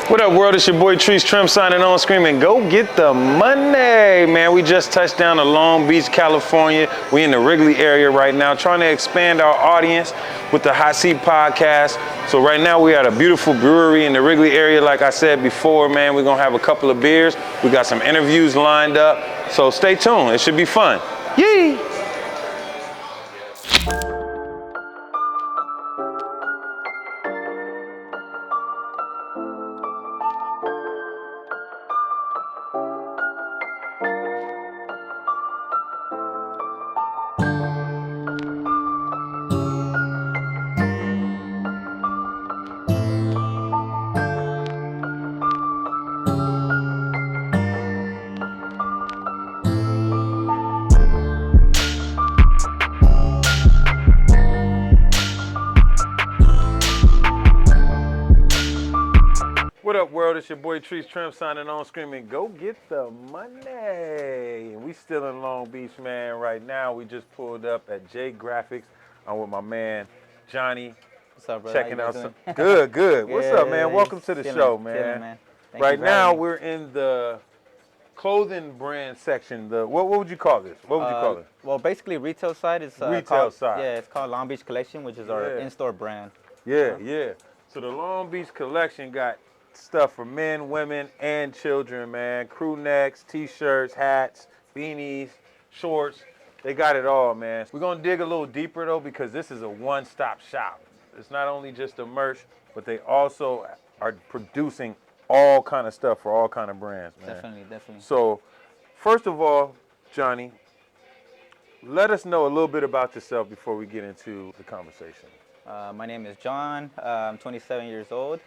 What up, world? It's your boy Trees Trim signing on, screaming, go get the money. Man, we just touched down to Long Beach, California. We in the Wrigley area right now, trying to expand our audience with the Hot Seat podcast. So right now we at a beautiful brewery in the Wrigley area. Like I said before, man, we're gonna have a couple of beers. We got some interviews lined up. So stay tuned, it should be fun. Yee! What up, world? It's your boy Trees Trim signing on, screaming, go get the money. We still in Long Beach, man. Right now, we just pulled up at JGRAPH. I'm with my man, Johnny. What's up, bro? Checking out some. Good. What's up, man? Welcome to the show, man. Right now, we're in the clothing brand section. What would you call this? What would you call it? Well, basically, retail side is retail side. Yeah, it's called Longbeachcollection, which is our in-store brand. Yeah. So the Longbeachcollection got stuff for men, women, and children, man. Crew necks, t-shirts, hats, beanies, shorts. They got it all, man. We're gonna dig a little deeper though, because this is a one-stop shop. It's not only just the merch, but they also are producing all kind of stuff for all kind of brands, man. Definitely. So, first of all, Johnny, let us know a little bit about yourself before we get into the conversation. My name is John. I'm 27 years old.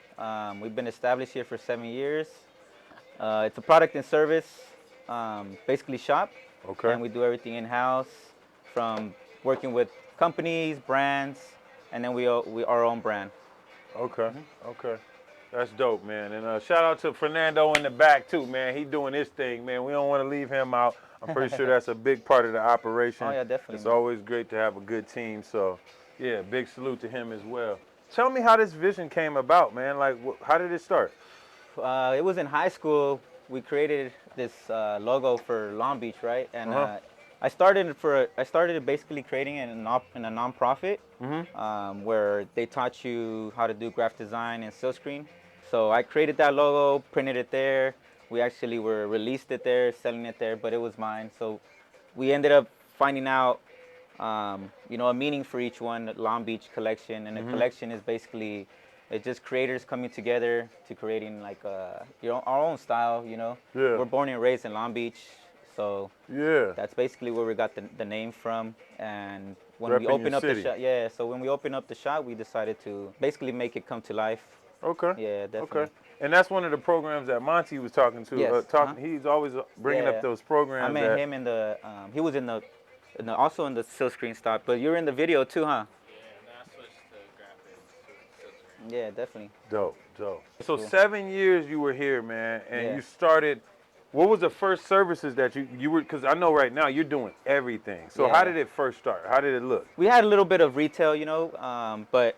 We've been established here for 7 years. It's a product and service, basically shop. Okay. And we do everything in-house, from working with companies, brands, and then we our own brand. Okay. That's dope, man. And shout out to Fernando in the back too, man. He doing his thing, man. We don't want to leave him out. I'm pretty sure that's a big part of the operation. Oh yeah, definitely. It's always great to have a good team. So, yeah, big salute to him as well. Tell me how this vision came about, man. Like, how did it start? It was in high school. We created this logo for Long Beach, right? And I started basically creating it in a nonprofit, where they taught you how to do graphic design and silkscreen. So I created that logo, printed it there. We actually released it there, selling it there, but it was mine. So we ended up finding out, a meaning for each one, the Long Beach collection. And the collection is basically, it's just creators coming together to creating like our own style, Yeah. We're born and raised in Long Beach. So that's basically where we got the name from. And when we opened up the shop, so when we opened up the shop, we decided to basically make it come to life. Okay. Yeah, definitely. Okay. And that's one of the programs that Monty was talking to. Yes. He's always bringing up those programs. I met him in the, he was also in the silkscreen stock, but you're in the video too, huh? Yeah, and then I switched to graphics. Yeah, definitely. Dope. So cool. 7 years you were here, man, and you started. What was the first services that you were? Because I know right now you're doing everything. So how did it first start? How did it look? We had a little bit of retail, but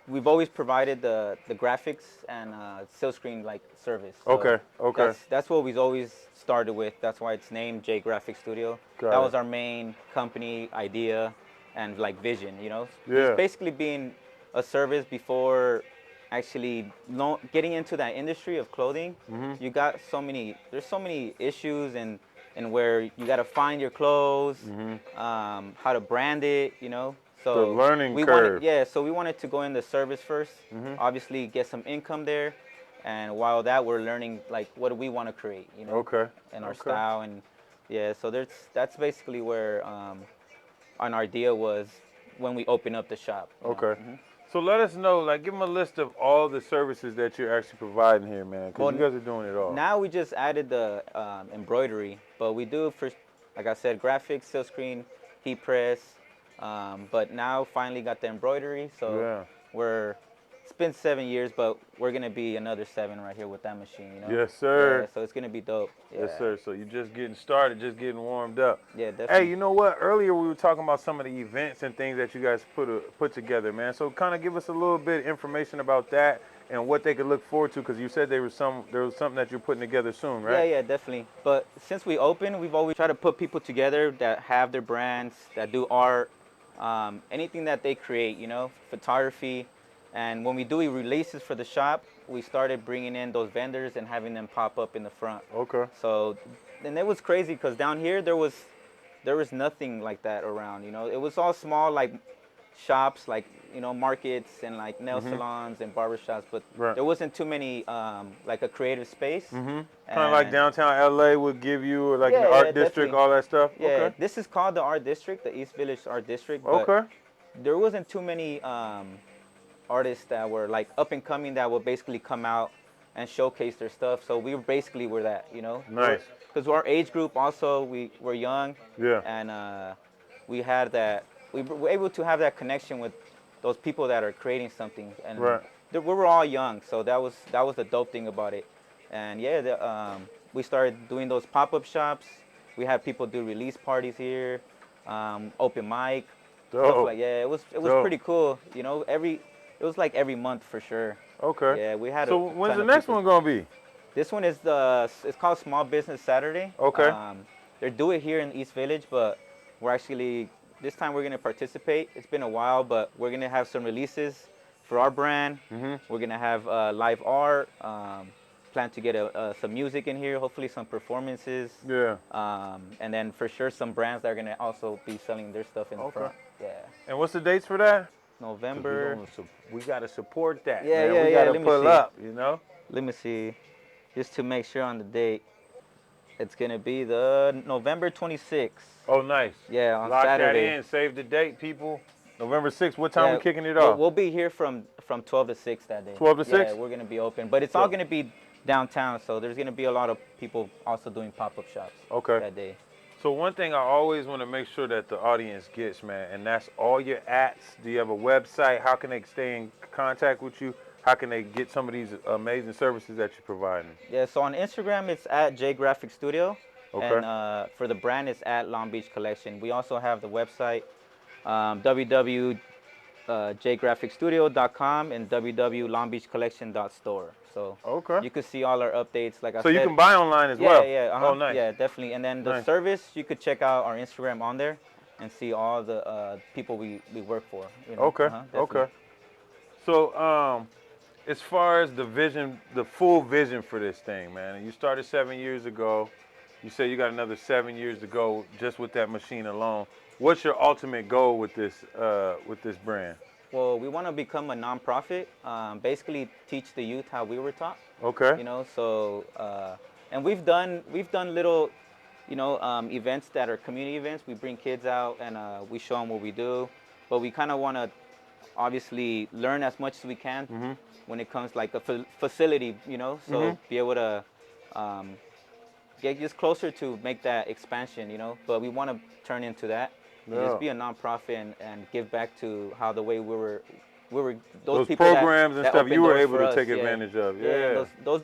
we've always provided the graphics and silkscreen like service. So Okay. That's what we've always started with. That's why it's named Jgraphixstudio. That was our main company idea and like vision, Yeah. It's basically being a service before actually getting into that industry of clothing. You got there's so many issues and where you got to find your clothes, how to brand it, So the learning curve. So we wanted to go in the service first, obviously get some income there, and while that we're learning like what do we want to create, and our style, and so that's basically where an idea was when we opened up the shop. Okay. So let us know, like, give them a list of all the services that you're actually providing here, man, because you guys are doing it all. Now we just added the embroidery, but we do like I said, graphics, silkscreen, heat press. But now finally got the embroidery, so it's been 7 years, but we're gonna be another 7 right here with that machine, Yes, sir. Yeah, so it's gonna be dope. Yeah. Yes, sir. So you're just getting started, just getting warmed up. Yeah, definitely. Hey, you know what? Earlier we were talking about some of the events and things that you guys put together, man. So kind of give us a little bit of information about that, and what they could look forward to? Because you said there was something that you're putting together soon, right? Yeah, yeah, definitely. But since we opened, we've always tried to put people together that have their brands, that do art, anything that they create, you know, photography. And when we do releases for the shop, we started bringing in those vendors and having them pop up in the front. Okay. So, and it was crazy because down here there was nothing like that around. You know, it was all small like shops, like, you know, markets and like nail salons and barbershops, but Right. there wasn't too many like a creative space. Kind of like downtown LA would give you, or like Yeah, the art yeah, district, definitely. all that stuff. Yeah, Okay. this is called the Art District, the East Village Art District. But Okay. there wasn't too many artists that were like up and coming that would basically come out and showcase their stuff. So we basically were that, you know. Nice. Because our age group also, we were young. Yeah. And we had that, we were able to have that connection with those people that are creating something. And Right. we were all young, so that was the dope thing about it. And yeah, we started doing those pop-up shops. We had people do release parties here, open mic. Dope. Stuff like, yeah, it was Dope. pretty cool. You know, it was like every month for sure. Okay. Yeah, we had. So when's the next one gonna be? This one is it's called Small Business Saturday. Okay. They do it here in East Village, but we're actually, this time we're gonna participate. It's been a while, but we're gonna have some releases for our brand. We're gonna have live art. Plan to get some music in here, hopefully some performances. Yeah. And then for sure some brands that are gonna also be selling their stuff in the front. Yeah. And what's the dates for that? November. We gotta support that. Yeah, man. yeah, we yeah, gotta let me pull see. up, you know. Let me see, just to make sure on the date. It's gonna be the November 26th. Oh, nice. Yeah, on Lock Saturday. that in. Save the date, people. November 6th. What time Yeah, we kicking it we'll- off? We'll be here from 12 to 6 that day. 12 to 6? Yeah, we're gonna be open, but it's all gonna be downtown, so there's gonna be a lot of people also doing pop-up shops. Okay. That day. So one thing I always want to make sure that the audience gets, man, and that's all your ats. Do you have a website? How can they stay in contact with you? How can they get some of these amazing services that you're providing? Yeah, so on Instagram it's at Jgraphixstudio, Okay. and for the brand it's at Longbeachcollection. We also have the website www.jgraphixstudio.com and www.longbeachcollection.store. So Okay. you could see all our updates. Like I So said, you can buy online as yeah, well? yeah, Oh, nice. Yeah, definitely. And then the Nice. service, you could check out our Instagram on there and see all the people we work for. You know? Okay. Definitely. Okay. So, as far as the vision, the full vision for this thing, man, you started 7 years ago. You say you got another 7 years to go just with that machine alone. What's your ultimate goal with this brand? Well, we want to become a nonprofit. Basically, teach the youth how we were taught. Okay. You know, so and we've done little, you know, events that are community events. We bring kids out and we show them what we do, but we kind of want to obviously learn as much as we can when it comes like a facility, you know, so be able to get just closer to make that expansion, you know. But we want to turn into that. And just be a nonprofit and give back to how the way we were those people programs and that stuff you opened were doors able for to us, take advantage of. Yeah. those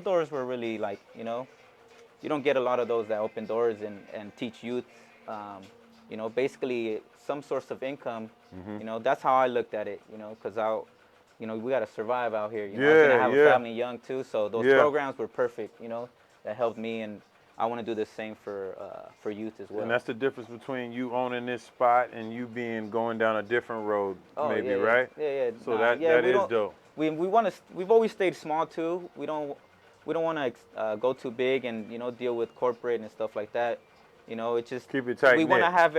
doors were really like, you know, you don't get a lot of those that open doors and teach youth, you know, basically some source of income. You know, that's how I looked at it, you know, because you know, we got to survive out here. You know, I was gonna have a family young too, so those programs were perfect, you know, that helped me, and I want to do the same for youth as well. And that's the difference between you owning this spot and you going down a different road, maybe, yeah, right? Yeah. So that is dope. We've always stayed small too. We don't want to go too big and, you know, deal with corporate and stuff like that. You know, it's just keep it tight. We want to have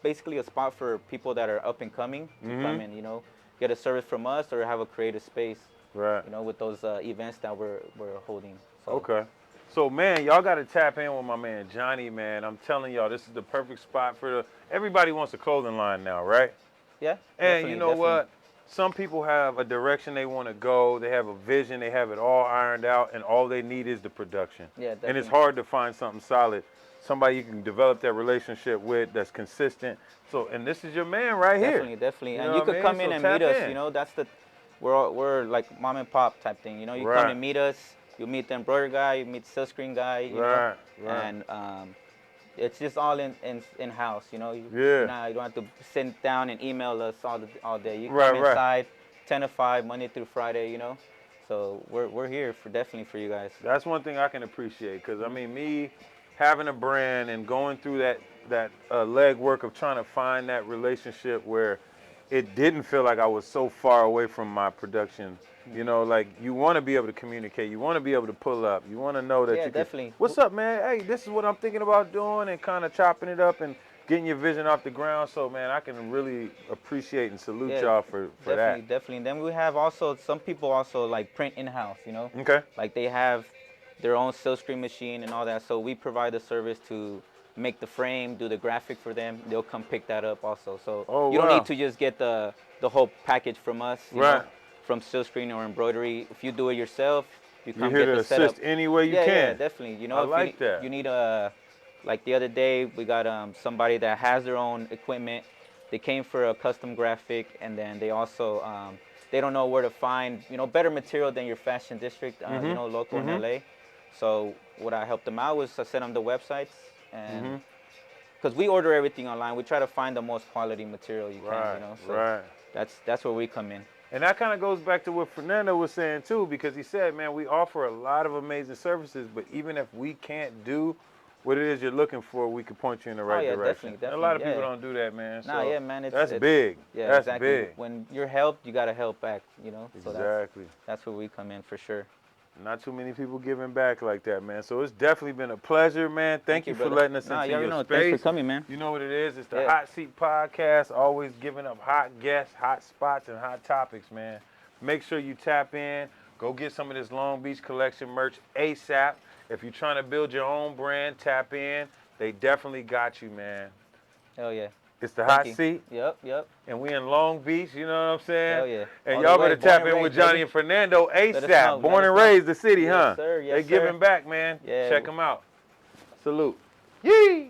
basically a spot for people that are up and coming to come in, you know, get a service from us or have a creative space. Right. You know, with those events that we're holding. So. Okay. So, man, y'all got to tap in with my man, Johnny, man. I'm telling y'all, this is the perfect spot for everybody wants a clothing line now, right? Yeah. And you know what? Some people have a direction they want to go. They have a vision. They have it all ironed out, and all they need is the production. Yeah, definitely. And it's hard to find something solid, somebody you can develop that relationship with that's consistent. So, and this is your man right here. Definitely. You And know you could what I come mean? in So and meet tap us. in. You know, we're like mom and pop type thing. You know, you come and meet us. You meet the embroidery guy, you meet the silkscreen guy, you know, and it's just all in house, you know. You don't have to sit down and email us all day. You come inside, 10 to 5, Monday through Friday, you know. So we're here for definitely for you guys. That's one thing I can appreciate, because I mean, me having a brand and going through that legwork of trying to find that relationship where it didn't feel like I was so far away from my production. You know, like, you want to be able to communicate. You want to be able to pull up. You want to know that Yeah, you definitely. Can, what's up, man? Hey, this is what I'm thinking about doing, and kind of chopping it up and getting your vision off the ground. So, man, I can really appreciate and salute y'all for that. Definitely. And then we have also, some people also like print in-house, you know? Okay. Like they have their own silkscreen machine and all that. So we provide the service to make the frame, do the graphic for them. They'll come pick that up also. So you don't need to just get the whole package from us, you know, from silkscreen or embroidery. If you do it yourself, you come get the setup. Assist any way you can. Yeah, definitely. You know, I like that. You need a, like the other day, we got somebody that has their own equipment. They came for a custom graphic, and then they also, they don't know where to find, you know, better material than your fashion district, you know, local in LA. So what I helped them out was I sent them the websites, and because we order everything online, we try to find the most quality material you can, you know. So that's where we come in. And that kind of goes back to what Fernando was saying too, because he said, man, we offer a lot of amazing services, but even if we can't do what it is you're looking for, we can point you in the right direction. Definitely. A lot of people don't do that, man. Nah, so yeah, man. That's big. Yeah, that's exactly. big. When you're helped, you got to help back, you know. So Exactly. That's where we come in for sure. Not too many people giving back like that, man. So it's definitely been a pleasure, man. Thank you for letting us into your space. Thanks for coming, man. You know what it is. It's the Hot Seat Podcast, always giving up hot guests, hot spots, and hot topics, man. Make sure you tap in. Go get some of this Long Beach Collection merch ASAP. If you're trying to build your own brand, tap in. They definitely got you, man. Hell yeah. It's the Hot Seat. Yep. And we in Long Beach, you know what I'm saying? Hell yeah. And y'all better tap in with Johnny and Fernando ASAP. Born and raised the city, huh? Yes, sir. Yes, they giving back, man. Yeah. Check them out. Salute. Yee!